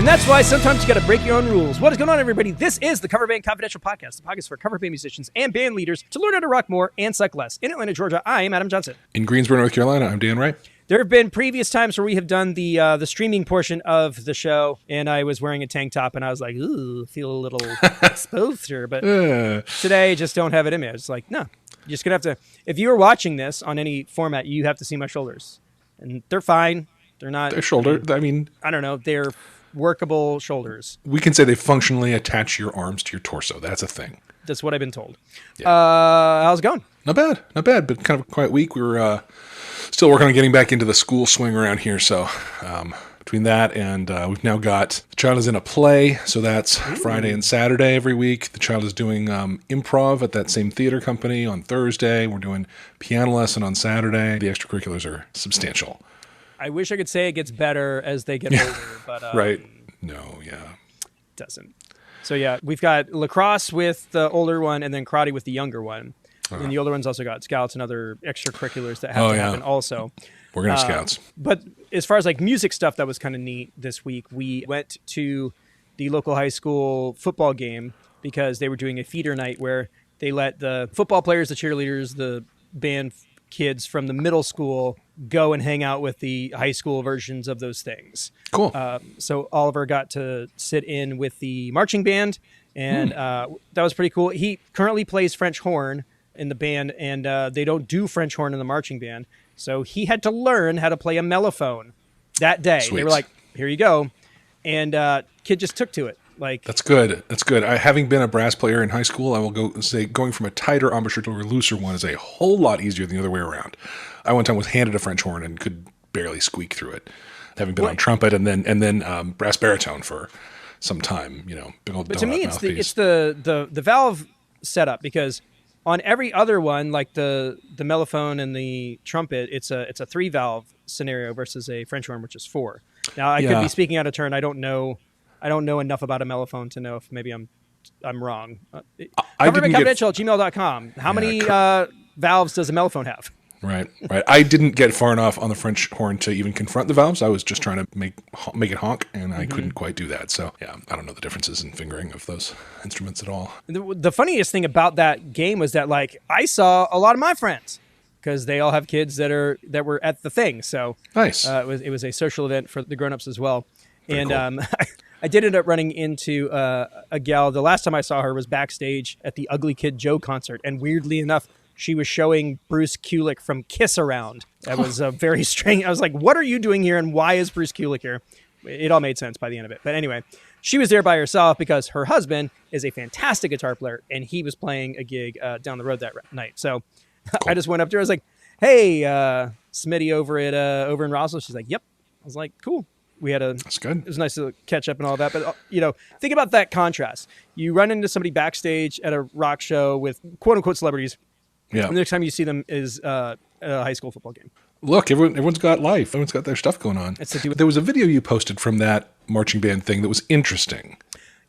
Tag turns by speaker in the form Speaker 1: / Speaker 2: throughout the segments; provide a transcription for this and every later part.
Speaker 1: And that's why sometimes you got to break your own rules. What is going on, everybody? This is the Cover Band Confidential podcast, the podcast for cover band musicians and band leaders to learn how to rock more and suck less. In Atlanta, Georgia, I am Adam Johnson.
Speaker 2: In Greensboro, North Carolina, I'm Dan Wright.
Speaker 1: There have been previous times where we have done the streaming portion of the show, and I was wearing a tank top, and I was like, ooh, feel a little exposed here. But today, just don't have it in me. I was like, no, you're just going to have to, if you were watching this on any format, you have to see my shoulders. And they're fine. They're not.
Speaker 2: Their shoulder, I mean.
Speaker 1: I don't know. They're workable shoulders.
Speaker 2: We can say they functionally attach your arms to your torso. That's a thing.
Speaker 1: That's what I've been told.
Speaker 2: Yeah.
Speaker 1: How's it going?
Speaker 2: Not bad, but kind of a quiet week. We were still working on getting back into the school swing around here. So between that and we've now got the child is in a play. So that's Friday and Saturday every week. The child is doing improv at that same theater company on Thursday. We're doing piano lesson on Saturday. The extracurriculars are substantial.
Speaker 1: I wish I could say it gets better as they get older, but
Speaker 2: right. No, yeah.
Speaker 1: It doesn't. So yeah, we've got lacrosse with the older one and then karate with the younger one. And the older one's also got scouts and other extracurriculars that have to happen also.
Speaker 2: We're going to have scouts.
Speaker 1: But as far as like music stuff that was kind of neat this week, we went to the local high school football game because they were doing a feeder night where they let the football players, the cheerleaders, the band kids from the middle school go and hang out with the high school versions of those things.
Speaker 2: Cool.
Speaker 1: So Oliver got to sit in with the marching band, and that was pretty cool. He currently plays French horn in the band, and they don't do French horn in the marching band. So he had to learn how to play a mellophone that day.
Speaker 2: Sweet.
Speaker 1: They were like, here you go. And kid just took to it. Like
Speaker 2: That's good. Having been a brass player in high school, I will go say going from a tighter embouchure to a looser one is a whole lot easier than the other way around. I one time was handed a French horn and could barely squeak through it, having been on trumpet and then brass baritone for some time. Big old.
Speaker 1: But to me, it's the valve setup, because on every other one, like the mellophone and the trumpet, it's a 3-valve scenario versus a French horn, which is 4. Now I could be speaking out of turn. I don't know enough about a mellophone to know if maybe I'm wrong. coverbandconfidential@gmail.com. How many valves does a mellophone have?
Speaker 2: Right. I didn't get far enough on the French horn to even confront the valves. I was just trying to make it honk, and I couldn't quite do that. So, yeah, I don't know the differences in fingering of those instruments at all.
Speaker 1: The funniest thing about that game was that, like, I saw a lot of my friends because they all have kids that were at the thing. So
Speaker 2: nice.
Speaker 1: It was a social event for the grown-ups as well.
Speaker 2: Very
Speaker 1: and
Speaker 2: cool.
Speaker 1: I did end up running into a gal. The last time I saw her was backstage at the Ugly Kid Joe concert, and weirdly enough, she was showing Bruce Kulick from Kiss around. That was very strange. I was like, what are you doing here, and why is Bruce Kulick here? It all made sense by the end of it. But anyway, she was there by herself because her husband is a fantastic guitar player, and he was playing a gig down the road that night. So cool. I just went up to her. I was like, hey, Smitty over in Roswell. She's like, yep. I was like, cool. That's good. It was nice to catch up and all that. But, think about that contrast. You run into somebody backstage at a rock show with quote-unquote celebrities. Yeah. And the next time you see them is at a high school football game.
Speaker 2: Look, everyone's got life. Everyone's got their stuff going on. There was a video you posted from that marching band thing that was interesting.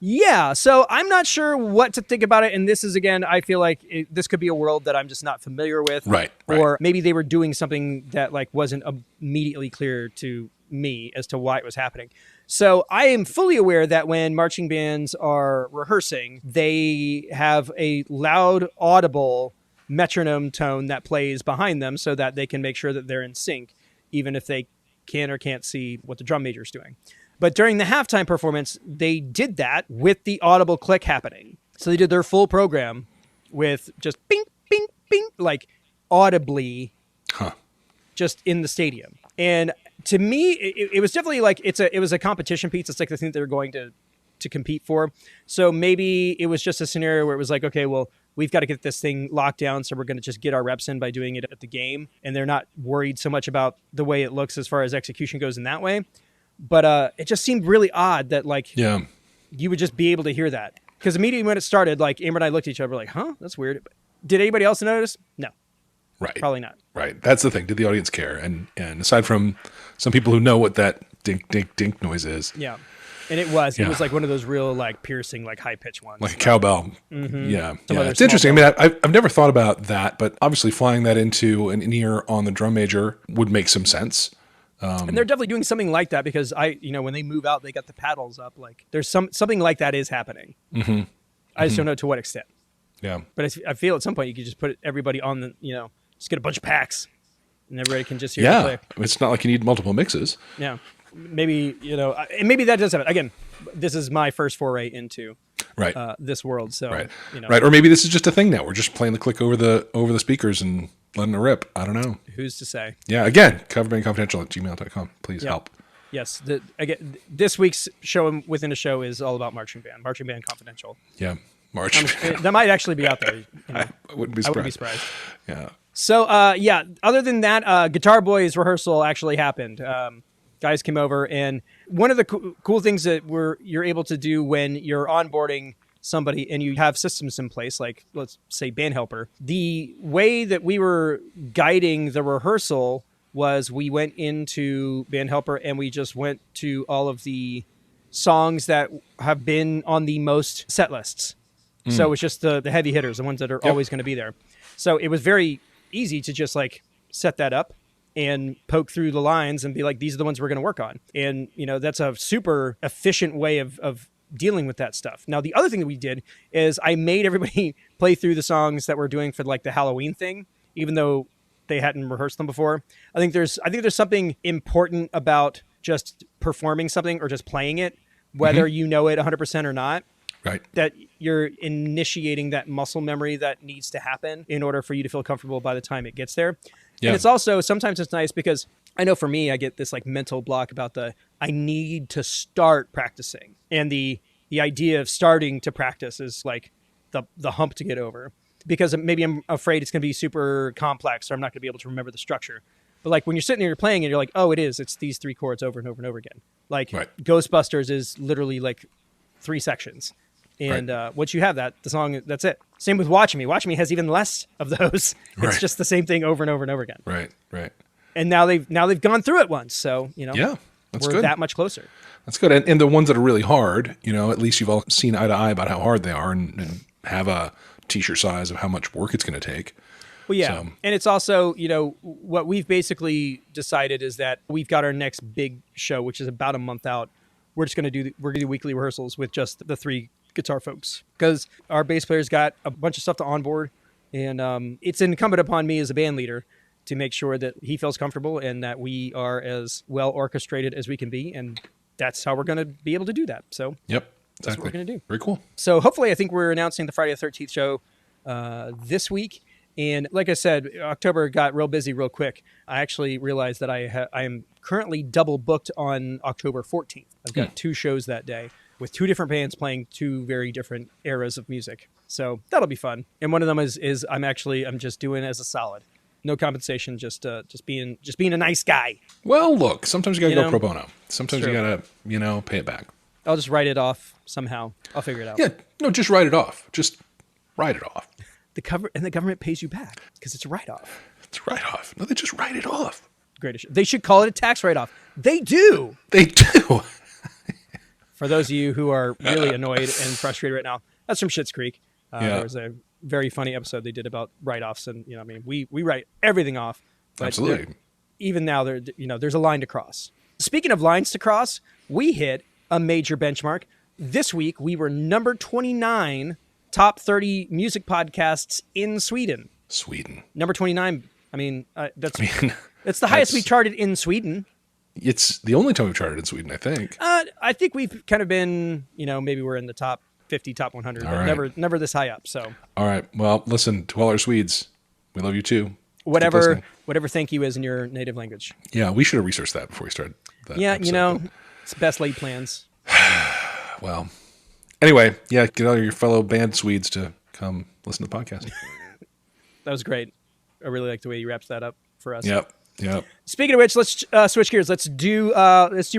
Speaker 1: Yeah. So I'm not sure what to think about it. And this is, again, I feel like this could be a world that I'm just not familiar with.
Speaker 2: Right.
Speaker 1: Or maybe they were doing something that wasn't immediately clear to me as to why it was happening. So I am fully aware that when marching bands are rehearsing, they have a loud, audible metronome tone that plays behind them so that they can make sure that they're in sync, even if they can or can't see what the drum major is doing. But during the halftime performance, they did that with the audible click happening. So they did their full program with just bing, bing, bing, like audibly just in the stadium. And to me, it was definitely like it was a competition piece. It's like the thing they were going to compete for. So maybe it was just a scenario where it was like, okay, well, we've got to get this thing locked down, so we're going to just get our reps in by doing it at the game. And they're not worried so much about the way it looks as far as execution goes in that way. But it just seemed really odd that you would just be able to hear that. Because immediately when it started, Amber and I looked at each other like, huh, that's weird. Did anybody else notice? No.
Speaker 2: Right.
Speaker 1: Probably not.
Speaker 2: Right. That's the thing. Did the audience care? And aside from some people who know what that dink, dink, dink noise is.
Speaker 1: Yeah. And it was like one of those real piercing, high pitch ones.
Speaker 2: Like a cowbell.
Speaker 1: Mm-hmm.
Speaker 2: Yeah. It's interesting. I mean, I've never thought about that, but obviously flying that into an in-ear on the drum major would make some sense.
Speaker 1: And they're definitely doing something like that because when they move out, they got the paddles up. Like there's something like that is happening.
Speaker 2: Mm-hmm.
Speaker 1: I just don't know to what extent.
Speaker 2: Yeah.
Speaker 1: But I feel at some point you could just put everybody on just get a bunch of packs and everybody can just hear the click.
Speaker 2: It's not like you need multiple mixes.
Speaker 1: Yeah. Maybe, and maybe that does happen. Again, this is my first foray into this world. So,
Speaker 2: right. Or maybe this is just a thing now. We're just playing the click over the speakers and letting it rip. I don't know.
Speaker 1: Who's to say?
Speaker 2: Yeah. Again, coverbandconfidential@gmail.com. Please help.
Speaker 1: Yes. Again, this week's show within a show is all about marching band confidential.
Speaker 2: Yeah.
Speaker 1: That might actually be out there.
Speaker 2: I wouldn't be surprised. Yeah.
Speaker 1: So, other than that, Guitar Boys rehearsal actually happened. Guys came over, and one of the cool things that you're able to do when you're onboarding somebody and you have systems in place, like let's say Band Helper, the way that we were guiding the rehearsal was we went into Band Helper and we just went to all of the songs that have been on the most set lists. So it's just the heavy hitters, the ones that are always going to be there. So it was very easy to just like set that up and poke through the lines and be like, these are the ones we're going to work on. And, that's a super efficient way of dealing with that stuff. Now, the other thing that we did is I made everybody play through the songs that we're doing for like the Halloween thing, even though they hadn't rehearsed them before. I think there's something important about just performing something or just playing it, whether you know it 100% or not.
Speaker 2: Right.
Speaker 1: That you're initiating that muscle memory that needs to happen in order for you to feel comfortable by the time it gets there. Yeah. And it's also, sometimes it's nice because I know for me, I get this like mental block about I need to start practicing. And the idea of starting to practice is like the hump to get over because maybe I'm afraid it's going to be super complex or I'm not going to be able to remember the structure. But like when you're sitting there, you're playing and you're like, oh, it's these 3 chords over and over and over again. Like Ghostbusters is literally like 3 sections. And once you have that, the song, that's it. Same with Watch Me. Watch Me has even less of those. It's just the same thing over and over and over again.
Speaker 2: Right.
Speaker 1: And now they've gone through it once, so
Speaker 2: that's
Speaker 1: we're
Speaker 2: good.
Speaker 1: that much closer.
Speaker 2: That's good. And the ones that are really hard, at least you've all seen eye to eye about how hard they are, and have a t-shirt size of how much work it's going to take.
Speaker 1: Well, yeah, and it's also what we've basically decided is that we've got our next big show, which is about a month out. We're just going to do weekly rehearsals with just the 3 guitar folks because our bass player's got a bunch of stuff to onboard, and it's incumbent upon me as a band leader to make sure that he feels comfortable and that we are as well orchestrated as we can be, and that's how we're going to be able to do that. So that's what we're going to do.
Speaker 2: Very cool.
Speaker 1: So hopefully I think we're announcing the Friday the 13th show this week, and like I said, October got real busy real quick. I actually realized that I am currently double booked on October 14th. I've got 2 shows that day with 2 different bands playing 2 very different eras of music. So that'll be fun. And one of them is I'm just doing as a solid. No compensation, just being a nice guy.
Speaker 2: Well, look, sometimes you got to go pro bono. Sometimes you got to, pay it back.
Speaker 1: I'll just write it off somehow. I'll figure it out.
Speaker 2: Yeah, no, just write it off. Just write it off.
Speaker 1: The government pays you back because it's a write-off.
Speaker 2: It's a write-off. No, they just write it off.
Speaker 1: Great issue. They should call it a tax write-off. They do.
Speaker 2: They do.
Speaker 1: For those of you who are really annoyed and frustrated right now, that's from Schitt's Creek. There was a very funny episode they did about write-offs, and we write everything off. But
Speaker 2: absolutely.
Speaker 1: Even now, there's a line to cross. Speaking of lines to cross, we hit a major benchmark this week. We were number 29 top 30 music podcasts in Sweden. Number 29. It's the highest we charted in Sweden.
Speaker 2: It's the only time we've charted in Sweden, I think.
Speaker 1: I think we've kind of been, maybe we're in the top 50, top 100,
Speaker 2: all
Speaker 1: but
Speaker 2: right.
Speaker 1: never this high up. So.
Speaker 2: All right. Well, listen, to all our Swedes, we love you too.
Speaker 1: Whatever thank you is in your native language.
Speaker 2: Yeah, we should have researched that before we started that episode,
Speaker 1: it's best laid plans.
Speaker 2: Well, anyway, get all your fellow band Swedes to come listen to the podcast.
Speaker 1: That was great. I really like the way you wrapped that up for us.
Speaker 2: Yep.
Speaker 1: Speaking of which, let's switch gears. Let's do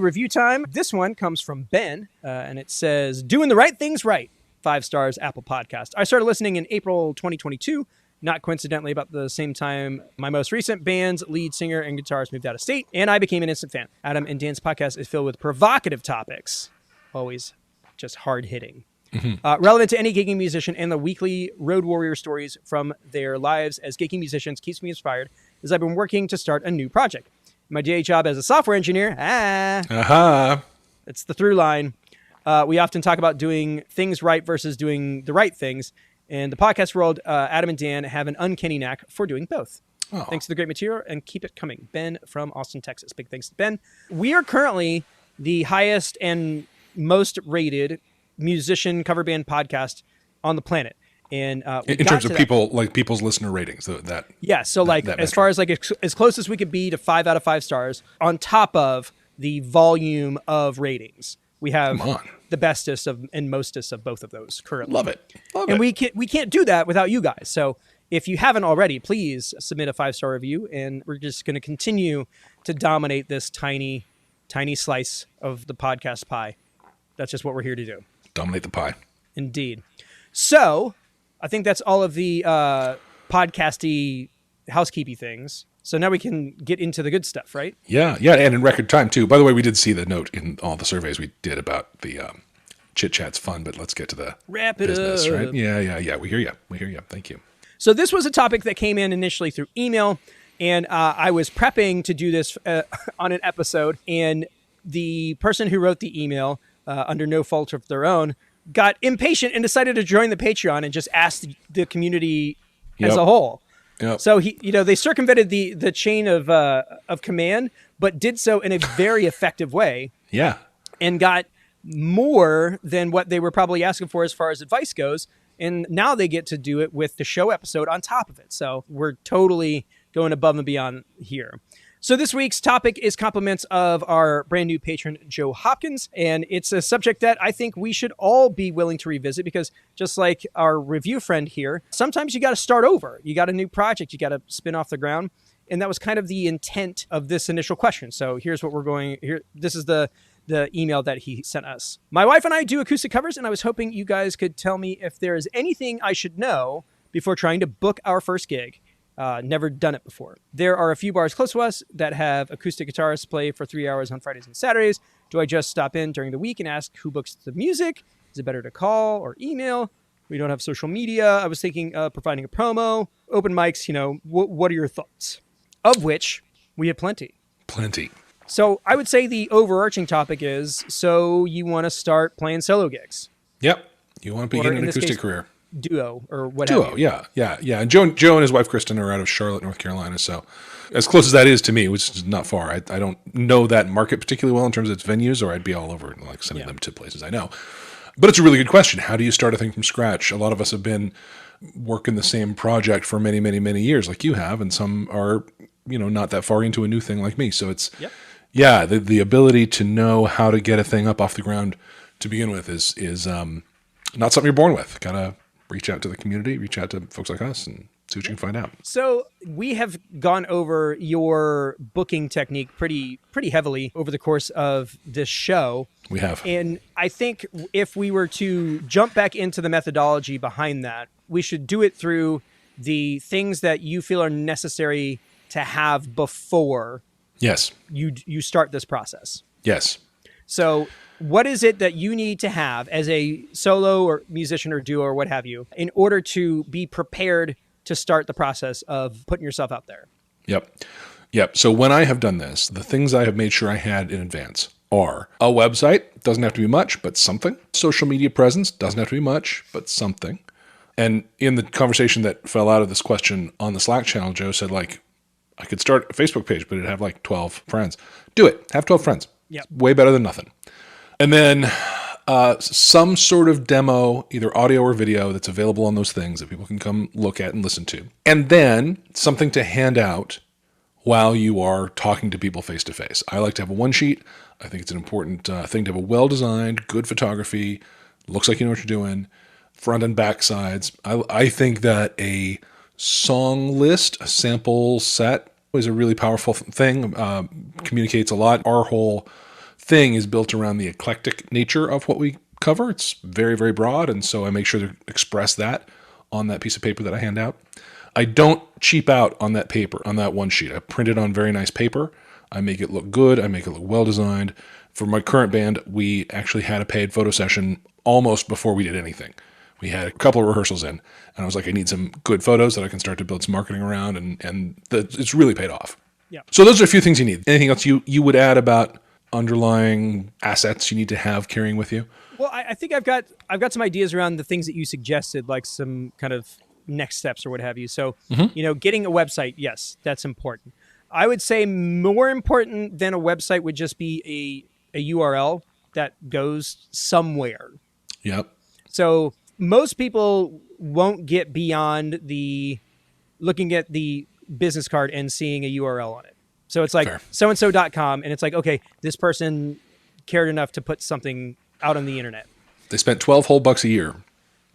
Speaker 1: review time. This one comes from Ben, and it says, "Doing the right things right. 5 stars, Apple Podcast. I started listening in April 2022, not coincidentally about the same time my most recent band's lead singer and guitarist moved out of state, and I became an instant fan. Adam and Dan's podcast is filled with provocative topics, always just hard-hitting. Relevant to any gigging musician, and the weekly road warrior stories from their lives as gigging musicians keeps me inspired as I've been working to start a new project. my day job as a software engineer, it's the through line. We often talk about doing things right versus doing the right things. In the podcast world, Adam and Dan have an uncanny knack for doing both. Oh. Thanks to the great material, and keep it coming. Ben from Austin, Texas. Big thanks to Ben. We are currently the highest and most rated musician cover band podcast on the planet. And
Speaker 2: in terms of people, like people's listener ratings, as far as like as close as we could be to 5 out of 5 stars, on top of the volume of ratings, we have the bestest of and mostest of both of those currently. Love it.
Speaker 1: And we can't do that without you guys. So if you haven't already, please submit a 5-star review, and we're just going to continue to dominate this tiny slice of the podcast pie. That's just what we're here to do.
Speaker 2: Dominate the pie.
Speaker 1: Indeed. So I think that's all of the podcasty housekeeping things. So now we can get into the good stuff, right?
Speaker 2: Yeah, and in record time too. By the way, we did see the note in all the surveys we did about the chit chat's fun, but let's get to the business, right? Yeah. We hear you. Thank you.
Speaker 1: So this was a topic that came in initially through email, and I was prepping to do this on an episode, and the person who wrote the email, under no fault of their own, got impatient and decided to join the Patreon and just ask the community as a whole. Yep. So they circumvented the chain of command, but did so in a very effective way.
Speaker 2: Yeah,
Speaker 1: and got more than what they were probably asking for as far as advice goes. And now they get to do it with the show episode on top of it. So we're totally going above and beyond here. So this week's topic is compliments of our brand new patron, Joe Hopkins. And it's a subject that I think we should all be willing to revisit, because just like our review friend here, sometimes you got to start over. You got a new project, you got to spin off the ground. And that was kind of the intent of this initial question. So here's what we're going here. This is the email that he sent us. My wife and I do acoustic covers, and I was hoping you guys could tell me if there is anything I should know before trying to book our first gig. Never done it before. There are a few bars close to us that have acoustic guitarists play for 3 hours on Fridays and Saturdays. Do I just stop in during the week and ask who books the music? Is it better to call or email? We don't have social media. I was thinking providing a promo, open mics, what are your thoughts? Of which we have plenty.
Speaker 2: Plenty.
Speaker 1: So I would say the overarching topic is, so you want to start playing solo gigs.
Speaker 2: Yep. You want to begin an acoustic career.
Speaker 1: Duo or whatever.
Speaker 2: Yeah. And Joe and his wife Kristen are out of Charlotte, North Carolina. So as close as that is to me, which is not far, I don't know that market particularly well in terms of its venues, or I'd be all over like sending them to places I know. But it's a really good question. How do you start a thing from scratch? A lot of us have been working the same project for many, many, many years, like you have, and some are, not that far into a new thing like me. So it's the ability to know how to get a thing up off the ground to begin with is not something you're born with. Gotta reach out to the community, reach out to folks like us, and see what you can find out.
Speaker 1: So we have gone over your booking technique pretty heavily over the course of this show.
Speaker 2: We have.
Speaker 1: And I think if we were to jump back into the methodology behind that, we should do it through the things that you feel are necessary to have before you start this process.
Speaker 2: Yes.
Speaker 1: So what is it that you need to have as a solo or musician or duo or what have you in order to be prepared to start the process of putting yourself out there?
Speaker 2: Yep. So when I have done this, the things I have made sure I had in advance are a website. Doesn't have to be much, but something. Social media presence. Doesn't have to be much, but something. And in the conversation that fell out of this question on the Slack channel, Joe said, I could start a Facebook page, but it'd have 12 friends. Do it. Have 12 friends.
Speaker 1: Yep.
Speaker 2: Way better than nothing. And then some sort of demo, either audio or video, that's available on those things that people can come look at and listen to. And then something to hand out while you are talking to people face to face. I like to have a one sheet. I think it's an important thing to have a well-designed, good photography, looks like you know what you're doing, front and back sides. I think that a song list, a sample set, is a really powerful thing, communicates a lot. Our whole thing is built around the eclectic nature of what we cover. It's very, very broad, and so I make sure to express that on that piece of paper that I hand out. I don't cheap out on that paper, on that one sheet. I print it on very nice paper. I make it look good. I make it look well-designed. For my current band, we actually had a paid photo session almost before we did anything. We had a couple of rehearsals in, and I was like, I need some good photos that I can start to build some marketing around, and it's really paid off.
Speaker 1: Yeah.
Speaker 2: So those are a few things you need. Anything else you would add about underlying assets you need to have carrying with you?
Speaker 1: Well, I think I've got some ideas around the things that you suggested, like some kind of next steps or what have you. So, getting a website, yes, that's important. I would say more important than a website would just be a URL that goes somewhere.
Speaker 2: Yep.
Speaker 1: So most people won't get beyond the looking at the business card and seeing a URL on it. So it's like soandso.com, and it's like, okay, this person cared enough to put something out on the internet.
Speaker 2: They spent $12 a year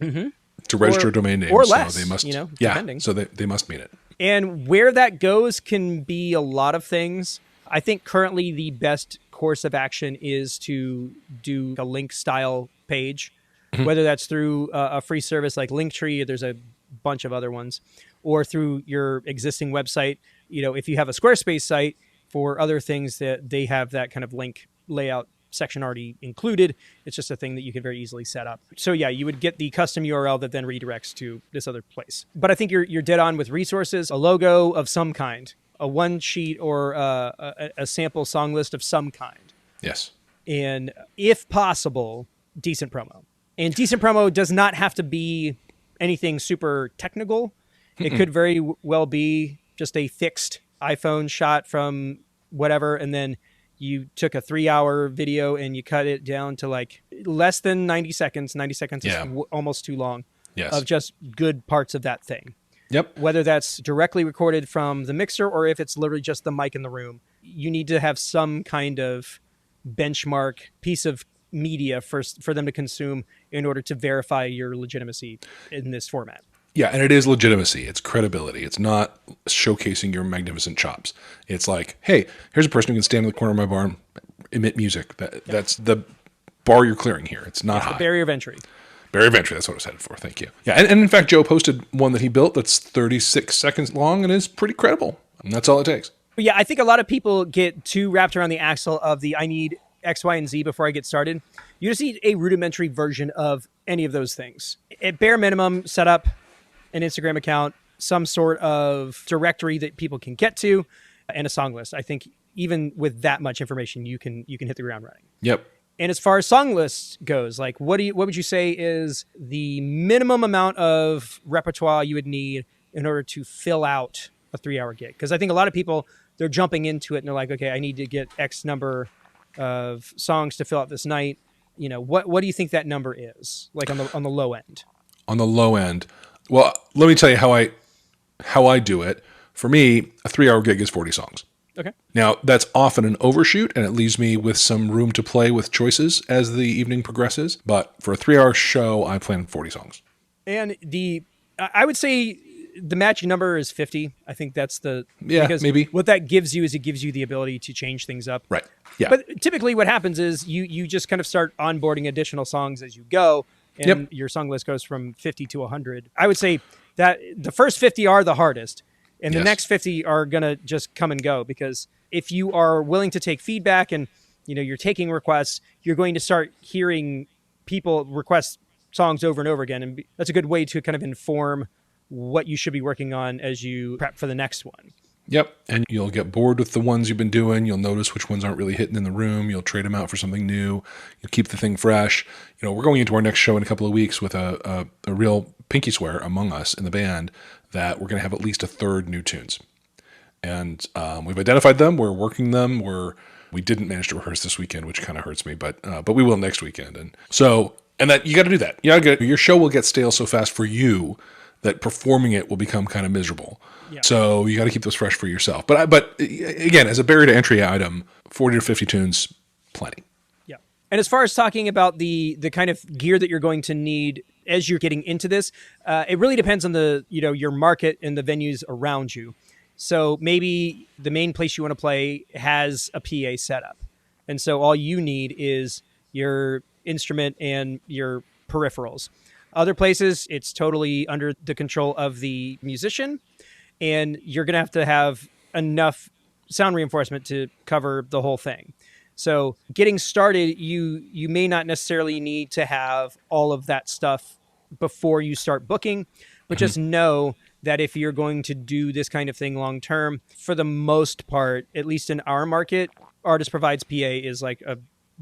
Speaker 2: to register a domain name,
Speaker 1: or less,
Speaker 2: so they must,
Speaker 1: depending.
Speaker 2: So they must mean it.
Speaker 1: And where that goes can be a lot of things. I think currently the best course of action is to do a link style page, whether that's through a free service like Linktree, there's a bunch of other ones, or through your existing website. If you have a Squarespace site, for other things that they have that kind of link layout section already included. It's just a thing that you can very easily set up. So yeah, you would get the custom URL that then redirects to this other place. But I think you're dead on with resources, a logo of some kind, a one sheet or a sample song list of some kind.
Speaker 2: Yes.
Speaker 1: And if possible, decent promo. And decent promo does not have to be anything super technical. It could very well be just a fixed iPhone shot from whatever, and then you took a 3-hour video and you cut it down to like less than 90 seconds. 90 seconds is almost too long.
Speaker 2: Yes.
Speaker 1: Of just good parts of that thing.
Speaker 2: Yep.
Speaker 1: Whether that's directly recorded from the mixer or if it's literally just the mic in the room, you need to have some kind of benchmark piece of media for them to consume in order to verify your legitimacy in this format.
Speaker 2: Yeah, and it is legitimacy. It's credibility. It's not showcasing your magnificent chops. It's like, hey, here's a person who can stand in the corner of my bar and emit music. That's the bar you're clearing here. It's not high.
Speaker 1: The barrier of entry.
Speaker 2: Barrier of entry, that's what I was headed for. Thank you. Yeah, and in fact, Joe posted one that he built that's 36 seconds long and is pretty credible. And that's all it takes.
Speaker 1: But yeah, I think a lot of people get too wrapped around the axle of the I need X, Y, and Z before I get started. You just need a rudimentary version of any of those things. At bare minimum, set up an Instagram account, some sort of directory that people can get to, and a song list. I think even with that much information, you can hit the ground running.
Speaker 2: Yep.
Speaker 1: And as far as song lists goes, like what would you say is the minimum amount of repertoire you would need in order to fill out a 3-hour gig? Because I think a lot of people, they're jumping into it and they're like, okay, I need to get X number of songs to fill out this night. What do you think that number is, like on the low end? On
Speaker 2: the low end. Well, let me tell you how I do it. For me, a 3-hour gig is 40 songs.
Speaker 1: Okay.
Speaker 2: Now, that's often an overshoot, and it leaves me with some room to play with choices as the evening progresses. But for a 3-hour show, I plan 40 songs.
Speaker 1: And I would say the matching number is 50. I think that's because
Speaker 2: maybe.
Speaker 1: What that gives you is it gives you the ability to change things up.
Speaker 2: Right. Yeah.
Speaker 1: But typically what happens is you just kind of start onboarding additional songs as you go. And your song list goes from 50 to 100. I would say that the first 50 are the hardest, and the next 50 are going to just come and go, because if you are willing to take feedback and you're taking requests, you're going to start hearing people request songs over and over again, and that's a good way to kind of inform what you should be working on as you prep for the next one.
Speaker 2: Yep. And you'll get bored with the ones you've been doing. You'll notice which ones aren't really hitting in the room. You'll trade them out for something new. You'll keep the thing fresh. We're going into our next show in a couple of weeks with a real pinky swear among us in the band that we're going to have at least a third new tunes. And we've identified them. We're working them. We didn't manage to rehearse this weekend, which kind of hurts me, but we will next weekend. And that you got to do that. Your show will get stale so fast for you that performing it will become kind of miserable. Yeah. So you got to keep those fresh for yourself. But again, as a barrier to entry item, 40 to 50 tunes, plenty.
Speaker 1: Yeah. And as far as talking about the kind of gear that you're going to need as you're getting into this, it really depends on your market and the venues around you. So maybe the main place you want to play has a PA setup. And so all you need is your instrument and your peripherals. Other places, it's totally under the control of the musician, and you're going to have enough sound reinforcement to cover the whole thing. So getting started, you may not necessarily need to have all of that stuff before you start booking, but just know that if you're going to do this kind of thing long term, for the most part, at least in our market, artist provides PA is like a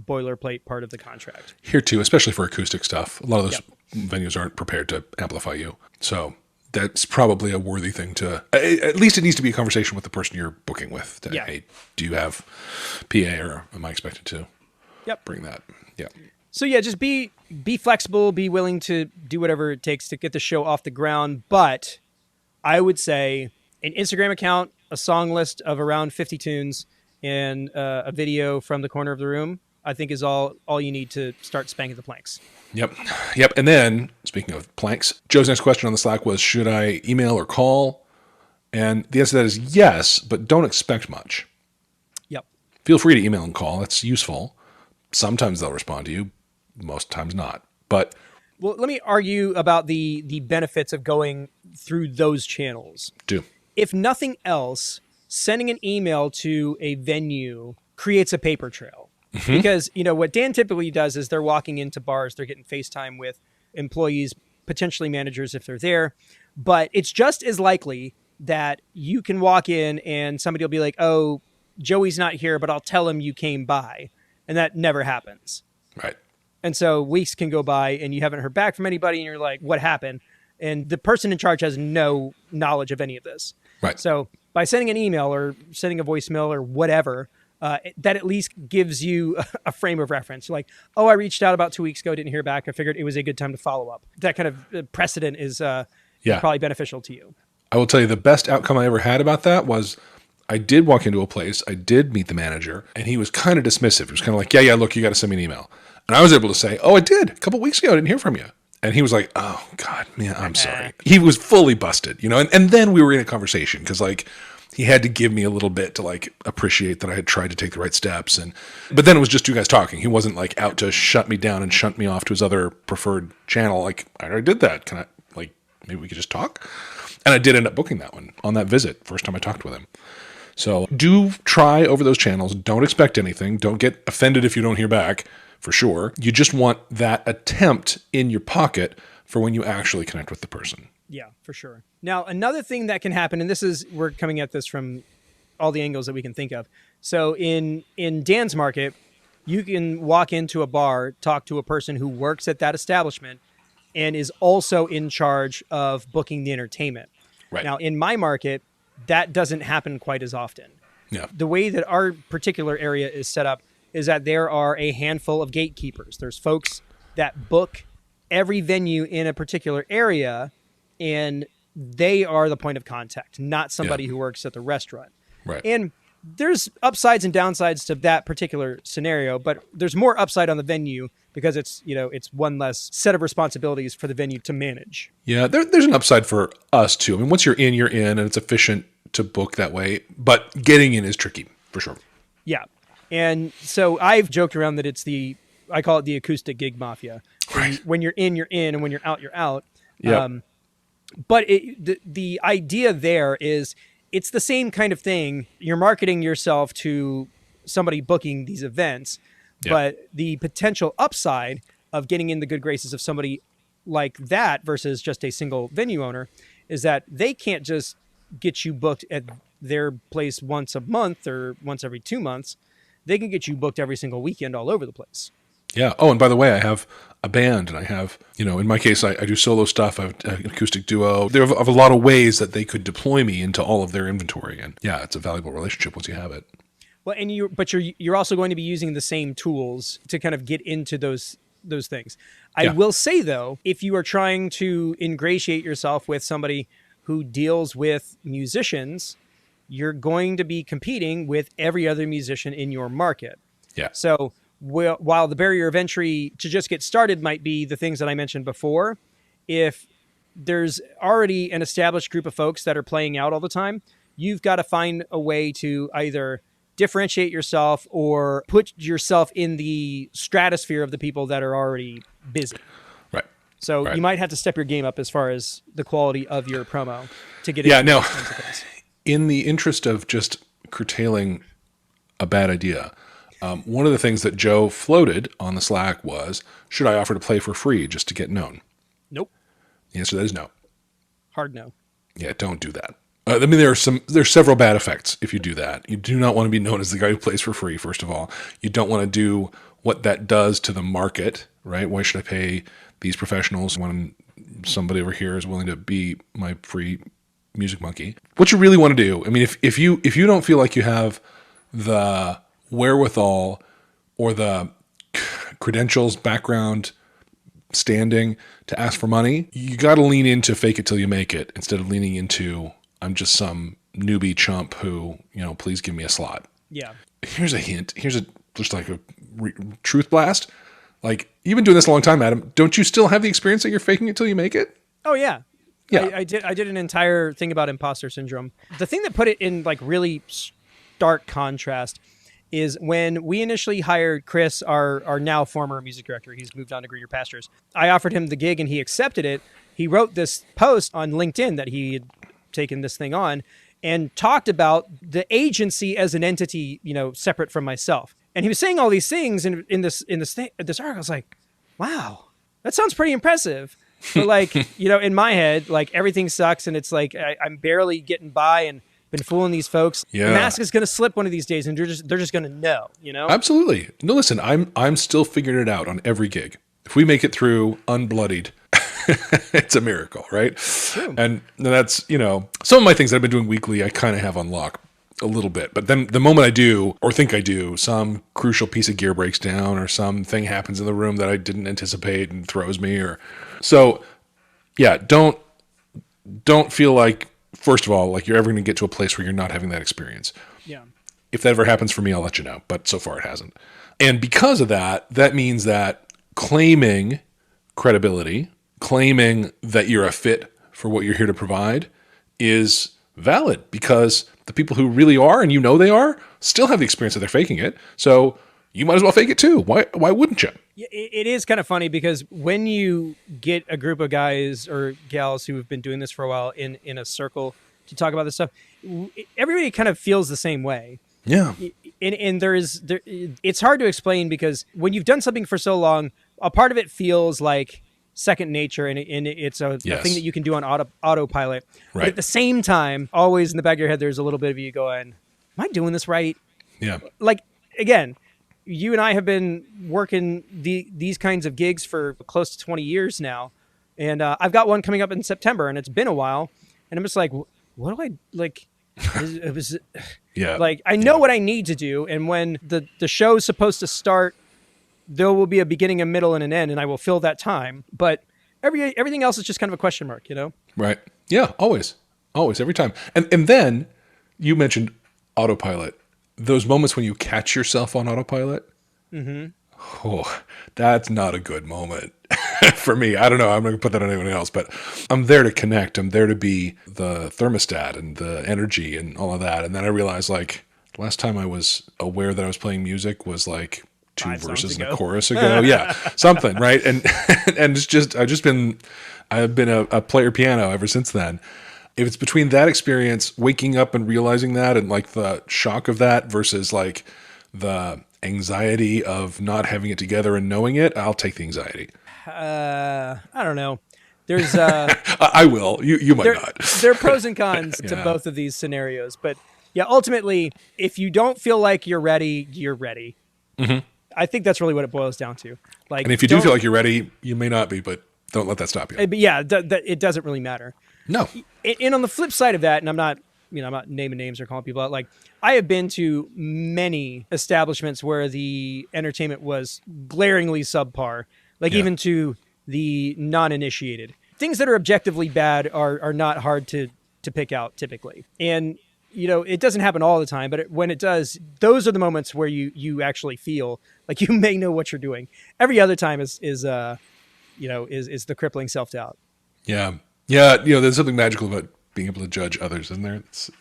Speaker 1: boilerplate part of the contract.
Speaker 2: Here too, especially for acoustic stuff, a lot of those venues aren't prepared to amplify you. So that's probably a worthy thing to, at least it needs to be a conversation with the person you're booking with. Hey, do you have PA or am I expected to bring that? Yeah.
Speaker 1: So yeah, just be flexible, be willing to do whatever it takes to get the show off the ground. But I would say an Instagram account, a song list of around 50 tunes, and a video from the corner of the room, I think is all you need to start spanking the planks.
Speaker 2: Yep. And then, speaking of planks, Joe's next question on the Slack was, should I email or call? And the answer to that is yes, but don't expect much.
Speaker 1: Yep.
Speaker 2: Feel free to email and call. That's useful. Sometimes they'll respond to you. Most times not. But
Speaker 1: well, let me argue about the benefits of going through those channels.
Speaker 2: Do.
Speaker 1: If nothing else, sending an email to a venue creates a paper trail. Mm-hmm. Because, what Dan typically does is they're walking into bars, they're getting FaceTime with employees, potentially managers if they're there. But it's just as likely that you can walk in and somebody will be like, oh, Joey's not here, but I'll tell him you came by. And that never happens.
Speaker 2: Right.
Speaker 1: And so weeks can go by and you haven't heard back from anybody and you're like, what happened? And the person in charge has no knowledge of any of this.
Speaker 2: Right.
Speaker 1: So by sending an email or sending a voicemail or whatever, that at least gives you a frame of reference. Like, oh, I reached out about 2 weeks ago, didn't hear back. I figured it was a good time to follow up. That kind of precedent is probably beneficial to you.
Speaker 2: I will tell you the best outcome I ever had about that was I did walk into a place, I did meet the manager, and he was kind of dismissive. He was kind of like, yeah, look, you got to send me an email. And I was able to say, oh, I did. A couple weeks ago, I didn't hear from you. And he was like, oh, God, man, I'm sorry. He was fully busted, and then we were in a conversation because, he had to give me a little bit to appreciate that I had tried to take the right steps. But then it was just you guys talking. He wasn't out to shut me down and shunt me off to his other preferred channel. I already did that. Can I, maybe we could just talk? And I did end up booking that one on that visit, first time I talked with him. So do try over those channels. Don't expect anything. Don't get offended if you don't hear back, for sure. You just want that attempt in your pocket for when you actually connect with the person.
Speaker 1: Yeah, for sure. Now, another thing that can happen, and we're coming at this from all the angles that we can think of. So in Dan's market, you can walk into a bar, talk to a person who works at that establishment and is also in charge of booking the entertainment.
Speaker 2: Right.
Speaker 1: Now, in my market, that doesn't happen quite as often.
Speaker 2: Yeah.
Speaker 1: The way that our particular area is set up is that there are a handful of gatekeepers. There's folks that book every venue in a particular area, and they are the point of contact, not somebody who works at the restaurant.
Speaker 2: Right.
Speaker 1: And there's upsides and downsides to that particular scenario, but there's more upside on the venue because it's one less set of responsibilities for the venue to manage.
Speaker 2: Yeah, there's an upside for us too. I mean, once you're in, and it's efficient to book that way, but getting in is tricky for sure.
Speaker 1: Yeah. And so I've joked around that I call it the acoustic gig mafia.
Speaker 2: Right.
Speaker 1: When you're in, and when you're out, you're out.
Speaker 2: Yeah.
Speaker 1: But the idea there is it's the same kind of thing. You're marketing yourself to somebody booking these events, but the potential upside of getting in the good graces of somebody like that versus just a single venue owner is that they can't just get you booked at their place once a month or once every 2 months. They can get you booked every single weekend all over the place.
Speaker 2: Yeah. Oh, and by the way, I have a band and I have, in my case, I do solo stuff. I have an acoustic duo. There are a lot of ways that they could deploy me into all of their inventory. And yeah, it's a valuable relationship once you have it.
Speaker 1: Well, and you're also going to be using the same tools to kind of get into those things. I will say though, if you are trying to ingratiate yourself with somebody who deals with musicians, you're going to be competing with every other musician in your market.
Speaker 2: Yeah.
Speaker 1: So while the barrier of entry to just get started might be the things that I mentioned before, if there's already an established group of folks that are playing out all the time, you've got to find a way to either differentiate yourself or put yourself in the stratosphere of the people that are already busy.
Speaker 2: Right.
Speaker 1: So you might have to step your game up as far as the quality of your promo to get
Speaker 2: in the interest of just curtailing a bad idea, one of the things that Joe floated on the Slack was, should I offer to play for free just to get known?
Speaker 1: Nope.
Speaker 2: The answer to that is no.
Speaker 1: Hard no.
Speaker 2: Yeah, don't do that. I mean, there's several bad effects if you do that. You do not want to be known as the guy who plays for free, first of all. You don't want to do what that does to the market, right? Why should I pay these professionals when somebody over here is willing to be my free music monkey? What you really want to do, I mean, if you don't feel like you have the wherewithal or the credentials, background, standing to ask for money, you got to lean into fake it till you make it instead of leaning into I'm just some newbie chump who, please give me a slot.
Speaker 1: Yeah.
Speaker 2: Here's a hint. Here's just like a truth blast. Like, you've been doing this a long time, Adam. Don't you still have the experience that you're faking it till you make it?
Speaker 1: Oh yeah.
Speaker 2: Yeah.
Speaker 1: I did an entire thing about imposter syndrome. The thing that put it in like really stark contrast is when we initially hired Chris, our now former music director. He's moved on to greener pastures. I offered him the gig and he accepted it. He wrote this post on LinkedIn that he had taken this thing on and talked about the agency as an entity, separate from myself. And he was saying all these things in this article. I was like, wow, that sounds pretty impressive. But like, in my head, like everything sucks and it's like I'm barely getting by and been fooling these folks.
Speaker 2: Yeah.
Speaker 1: The mask is going to slip one of these days and they're just going to know,
Speaker 2: Absolutely. No, listen, I'm still figuring it out on every gig. If we make it through unbloodied, it's a miracle, right?
Speaker 1: True.
Speaker 2: And that's, some of my things that I've been doing weekly, I kind of have on lock a little bit. But then the moment I do, or think I do, some crucial piece of gear breaks down or something happens in the room that I didn't anticipate and throws me. So yeah, don't feel like, first of all, like you're ever going to get to a place where you're not having that experience.
Speaker 1: Yeah.
Speaker 2: If that ever happens for me, I'll let you know. But so far it hasn't. And because of that, that means that claiming credibility, claiming that you're a fit for what you're here to provide is valid because the people who really are, and they are, still have the experience that they're faking it. So you might as well fake it too. Why wouldn't you?
Speaker 1: It is kind of funny because when you get a group of guys or gals who have been doing this for a while in a circle to talk about this stuff, everybody kind of feels the same way.
Speaker 2: Yeah.
Speaker 1: And it's hard to explain because when you've done something for so long, a part of it feels like second nature and it's a thing that you can do on autopilot.
Speaker 2: Right.
Speaker 1: But at the same time, always in the back of your head, there's a little bit of you going, am I doing this right?
Speaker 2: Yeah.
Speaker 1: Like, again, you and I have been working these kinds of gigs for close to 20 years now. And I've got one coming up in September and it's been a while. And I'm just like, what do I like?
Speaker 2: Yeah.
Speaker 1: Like, I know what I need to do. And when the show's supposed to start, there will be a beginning, a middle, and an end, and I will fill that time. But everything else is just kind of a question mark,
Speaker 2: Right. Yeah, always, every time. And then you mentioned autopilot. Those moments when you catch yourself on autopilot, oh, that's not a good moment for me. I don't know. I'm not going to put that on anyone else, but I'm there to connect. I'm there to be the thermostat and the energy and all of that. And then I realized, like, last time I was aware that I was playing music was like 2 verses and a chorus ago. Yeah, something, right? And it's just I've been a player piano ever since then. If it's between that experience, waking up and realizing that, and like the shock of that versus like the anxiety of not having it together and knowing it, I'll take the anxiety.
Speaker 1: I don't know. There's
Speaker 2: I will. You might not.
Speaker 1: There are pros and cons to both of these scenarios, but yeah, ultimately, if you don't feel like you're ready, you're ready. Mm-hmm. I think that's really what it boils down to. Like,
Speaker 2: and if you do feel like you're ready, you may not be, but don't let that stop you.
Speaker 1: But yeah, it doesn't really matter.
Speaker 2: No.
Speaker 1: And on the flip side of that, and I'm not naming names or calling people out. Like, I have been to many establishments where the entertainment was glaringly subpar, like even to the non-initiated. Things that are objectively bad are not hard to pick out typically. And it doesn't happen all the time, but when it does, those are the moments where you actually feel like you may know what you're doing. Every other time is the crippling self-doubt.
Speaker 2: Yeah. Yeah. There's something magical about being able to judge others, isn't there? It's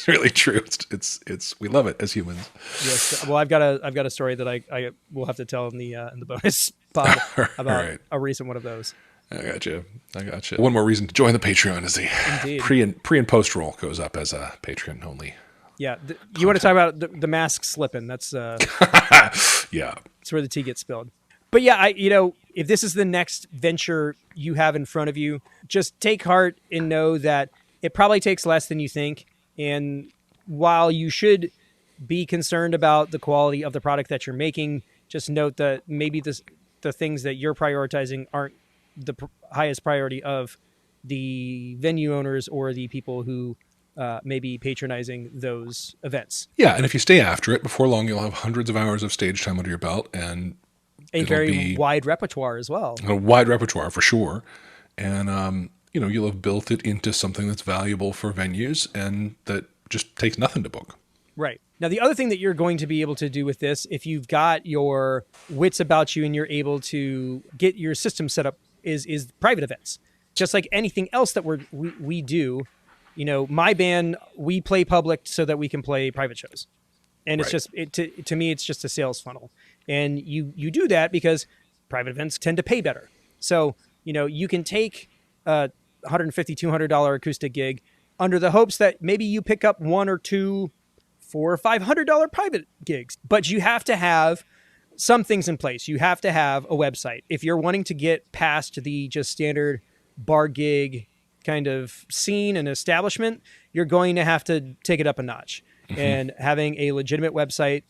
Speaker 2: really true. It's we love it as humans.
Speaker 1: Yes. Well, I've got a story that I will have to tell in the bonus pod about a recent one of those.
Speaker 2: I gotcha. One more reason to join the Patreon is the pre and post roll goes up as a Patreon only.
Speaker 1: Yeah. You want to talk about the mask slipping? That's
Speaker 2: yeah.
Speaker 1: That's where the tea gets spilled. But yeah, if this is the next venture you have in front of you, just take heart and know that It probably takes less than you think. And while you should be concerned about the quality of the product that you're making, just note that maybe the things that you're prioritizing aren't the highest priority of the venue owners or the people who may be patronizing those events.
Speaker 2: Yeah, and if you stay after it, before long you'll have hundreds of hours of stage time under your belt, and
Speaker 1: a very wide repertoire as well.
Speaker 2: A wide repertoire for sure. And, you'll have built it into something that's valuable for venues and that just takes nothing to book.
Speaker 1: Right. Now, the other thing that you're going to be able to do with this, if you've got your wits about you and you're able to get your system set up, is private events. Just like anything else that we do, my band, we play public so that we can play private shows. And it's just, to me, it's just a sales funnel. And you do that because private events tend to pay better. So, you can take a $150, $200 acoustic gig under the hopes that maybe you pick up one or two $400 or $500 private gigs. But you have to have some things in place. You have to have a website. If you're wanting to get past the just standard bar gig kind of scene and establishment, you're going to have to take it up a notch. And having a legitimate website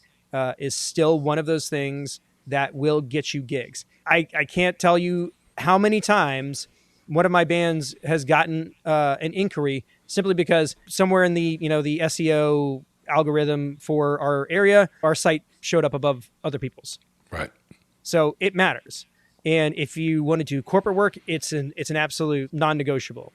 Speaker 1: is still one of those things that will get you gigs. I can't tell you how many times one of my bands has gotten an inquiry simply because somewhere in the SEO algorithm for our area, our site showed up above other people's.
Speaker 2: Right.
Speaker 1: So it matters. And if you want to do corporate work, it's an absolute non-negotiable.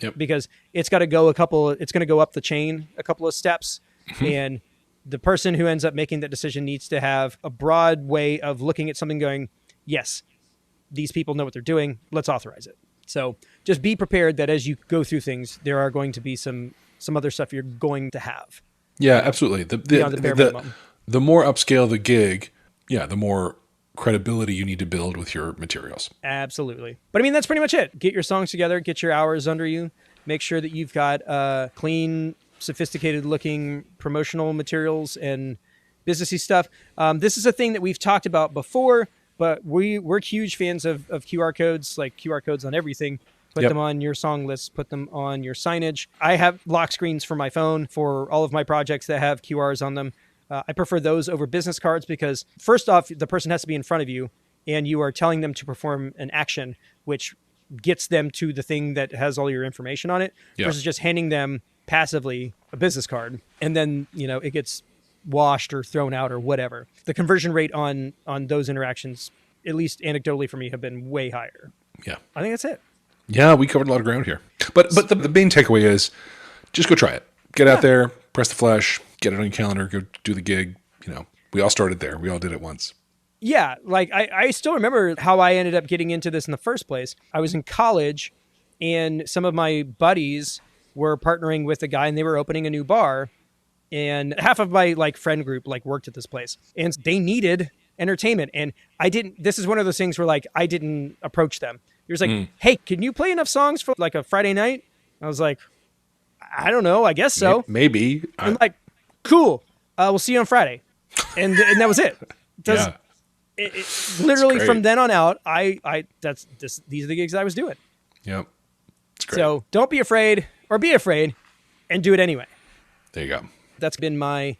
Speaker 2: Yep.
Speaker 1: Because it's got to go it's going to go up the chain a couple of steps. And the person who ends up making that decision needs to have a broad way of looking at something going, yes, these people know what they're doing. Let's authorize it. So just be prepared that as you go through things, there are going to be some other stuff you're going to have.
Speaker 2: Yeah, absolutely. The more upscale the gig, the more credibility you need to build with your materials.
Speaker 1: Absolutely. But I mean, that's pretty much it. Get your songs together, get your hours under you, make sure that you've got clean, sophisticated looking promotional materials and businessy stuff. This is a thing that we've talked about before, but we're huge fans of QR codes, like QR codes on everything. Put them on your song list, put them on your signage. I have lock screens for my phone for all of my projects that have QRs on them. I prefer those over business cards because first off, the person has to be in front of you and you are telling them to perform an action, which gets them to the thing that has all your information on it versus just handing them passively a business card. And then, it gets washed or thrown out or whatever. The conversion rate on those interactions, at least anecdotally for me, have been way higher.
Speaker 2: Yeah.
Speaker 1: I think that's it.
Speaker 2: Yeah, we covered a lot of ground here. But the main takeaway is just go try it. Get out there, press the flesh, get it on your calendar, go do the gig. We all started there. We all did it once.
Speaker 1: Yeah, like I still remember how I ended up getting into this in the first place. I was in college and some of my buddies were partnering with a guy and they were opening a new bar. And half of my friend group worked at this place and they needed entertainment. And this is one of those things where I didn't approach them. He was like, hey, can you play enough songs for a Friday night? I was like, I don't know. I guess so.
Speaker 2: Maybe.
Speaker 1: I'm like, cool. We'll see you on Friday. And that was it. It literally from then on out, these are the gigs I was doing.
Speaker 2: Yep. It's great.
Speaker 1: So don't be afraid or be afraid and do it anyway.
Speaker 2: There you go.
Speaker 1: That's been my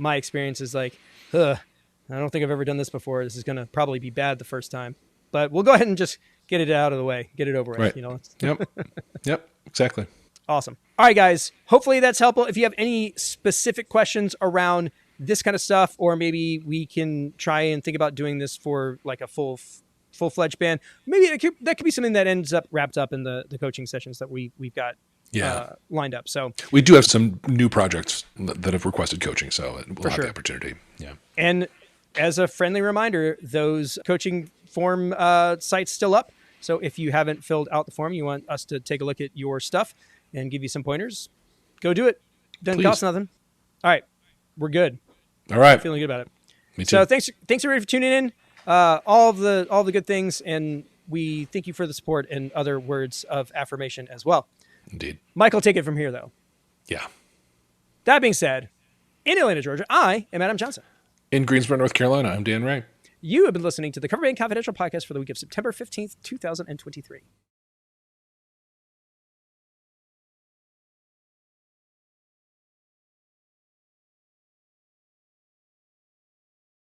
Speaker 1: experience is I don't think I've ever done this before. This is going to probably be bad the first time, but we'll go ahead and just get it out of the way, get it over with.
Speaker 2: Right. Yep. Exactly.
Speaker 1: Awesome. All right, guys. Hopefully that's helpful. If you have any specific questions around this kind of stuff, or maybe we can try and think about doing this for a full-fledged band, maybe that could be something that ends up wrapped up in the coaching sessions that we've got lined up. So
Speaker 2: we do have some new projects that have requested coaching, so we'll have the opportunity. Yeah.
Speaker 1: And as a friendly reminder, those coaching form sites still up. So if you haven't filled out the form, you want us to take a look at your stuff and give you some pointers, go do it. Doesn't cost nothing. All right. We're good.
Speaker 2: All right.
Speaker 1: Feeling good about it.
Speaker 2: Me too.
Speaker 1: So thanks everybody for tuning in. All the good things, and we thank you for the support and other words of affirmation as well.
Speaker 2: Indeed.
Speaker 1: Michael, take it from here though.
Speaker 2: Yeah.
Speaker 1: That being said, in Atlanta, Georgia, I am Adam Johnson.
Speaker 2: In Greensboro, North Carolina, I'm Dan Ray.
Speaker 1: You have been listening to the Cover Band Confidential podcast for the week of September 15th, 2023.